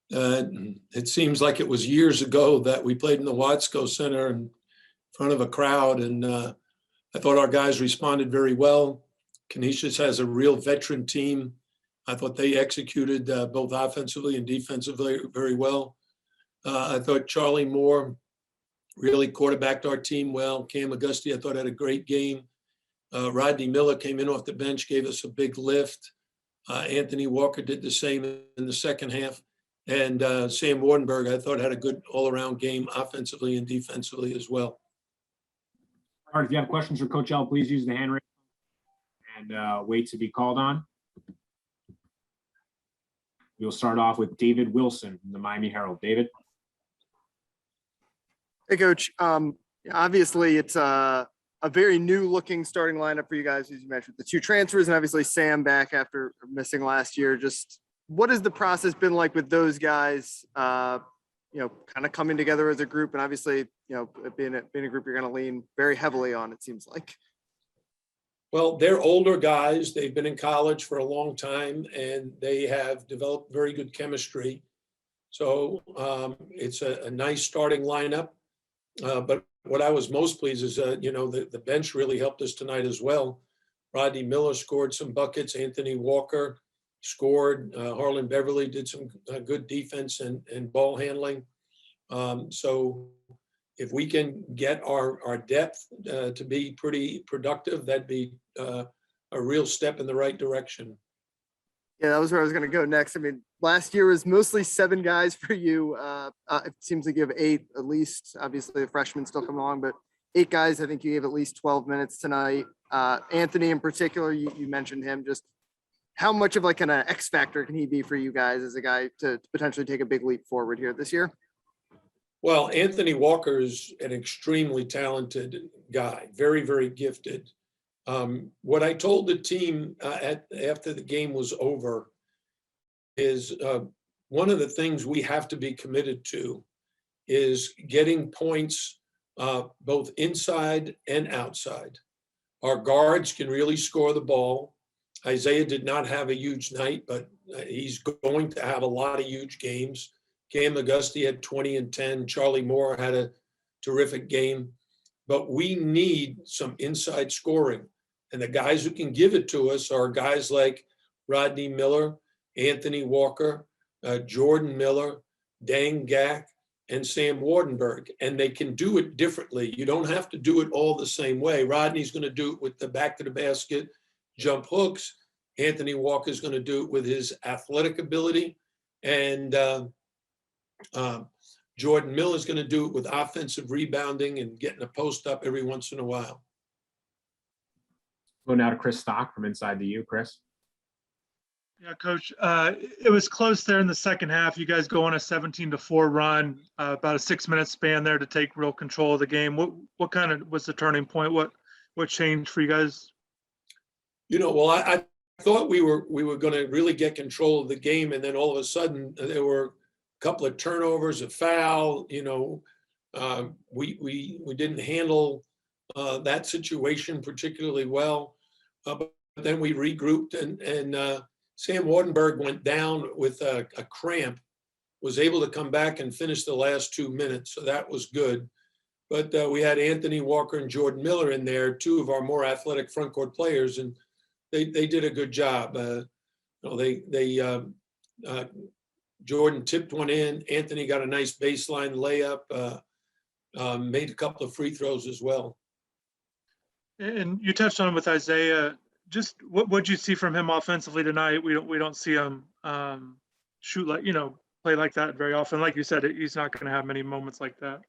It seems like it was years ago that we played in the Watsco Center in front of a crowd, and I thought our guys responded very well. Canisius has a real veteran team. I thought they executed both offensively and defensively very well. I thought Charlie Moore really quarterbacked our team well. Cam Augusti, I thought, had a great game. Rodney Miller came in off the bench, gave us a big lift. Anthony Walker did the same in the second half. And Sam Wardenberg, I thought, had a good all-around game offensively and defensively as well. All right, if you have questions for Coach L, please use the hand raise and wait to be called on. We'll start off with David Wilson from the Miami Herald. David. Hey, Coach. Obviously, it's a very new-looking starting lineup for you guys, as you mentioned. The two transfers, and obviously Sam back after missing last year. Just what has the process been like with those guys? Kind of coming together as a group, and obviously, being a group you're going to lean very heavily on. It seems like. Well, they're older guys. They've been in college for a long time, and they have developed very good chemistry. So it's a nice starting lineup. But what I was most pleased is, the bench really helped us tonight as well. Rodney Miller scored some buckets. Anthony Walker scored. Harlan Beverly did some good defense and ball handling. So if we can get our depth to be pretty productive, that'd be a real step in the right direction. Yeah, that was where I was going to go next. I mean, last year was mostly 7 guys for you. It seems like you have 8 at least. Obviously, the freshmen still coming along, but 8 guys. I think you gave at least 12 minutes tonight. Anthony, in particular, you mentioned him. Just how much of like an X factor can he be for you guys as a guy to potentially take a big leap forward here this year? Well, Anthony Walker is an extremely talented guy, very, very gifted. What I told the team after the game was over is one of the things we have to be committed to is getting points both inside and outside. Our guards can really score the ball. Isaiah did not have a huge night, but he's going to have a lot of huge games. Cam Augusti had 20 and 10. Charlie Moore had a terrific game. But we need some inside scoring. And the guys who can give it to us are guys like Rodney Miller, Anthony Walker, Jordan Miller, Dang Gak, and Sam Wardenberg. And they can do it differently. You don't have to do it all the same way. Rodney's going to do it with the back of the basket jump hooks. Anthony Walker is going to do it with his athletic ability. And Jordan Miller is going to do it with offensive rebounding and getting a post up every once in a while. Go now to Chris Stock from Inside the U. Chris. Yeah, Coach, it was close there in the second half. You guys go on a 17-4 run, about a 6-minute span there to take real control of the game. What kind of was the turning point? What changed for you guys? Well, I thought we were going to really get control of the game, and then all of a sudden there were a couple of turnovers, a foul. We didn't handle that situation particularly well, but then we regrouped, and Sam Wardenberg went down with a cramp, was able to come back and finish the last 2 minutes, so that was good. But we had Anthony Walker and Jordan Miller in there, 2 of our more athletic front court players, and they did a good job. Jordan tipped one in. Anthony got a nice baseline layup, made a couple of free throws as well. And you touched on with Isaiah. Just what'd you see from him offensively tonight? We don't see him shoot play like that very often. Like you said, he's not going to have many moments like that.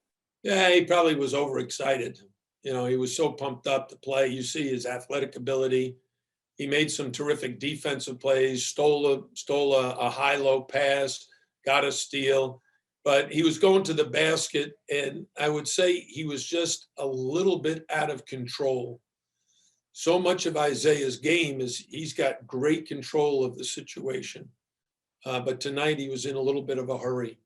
Yeah, he probably was overexcited. He was so pumped up to play. You see his athletic ability. He made some terrific defensive plays, stole a high-low pass, got a steal, but he was going to the basket, and I would say he was just a little bit out of control. So much of Isaiah's game is he's got great control of the situation, but tonight he was in a little bit of a hurry.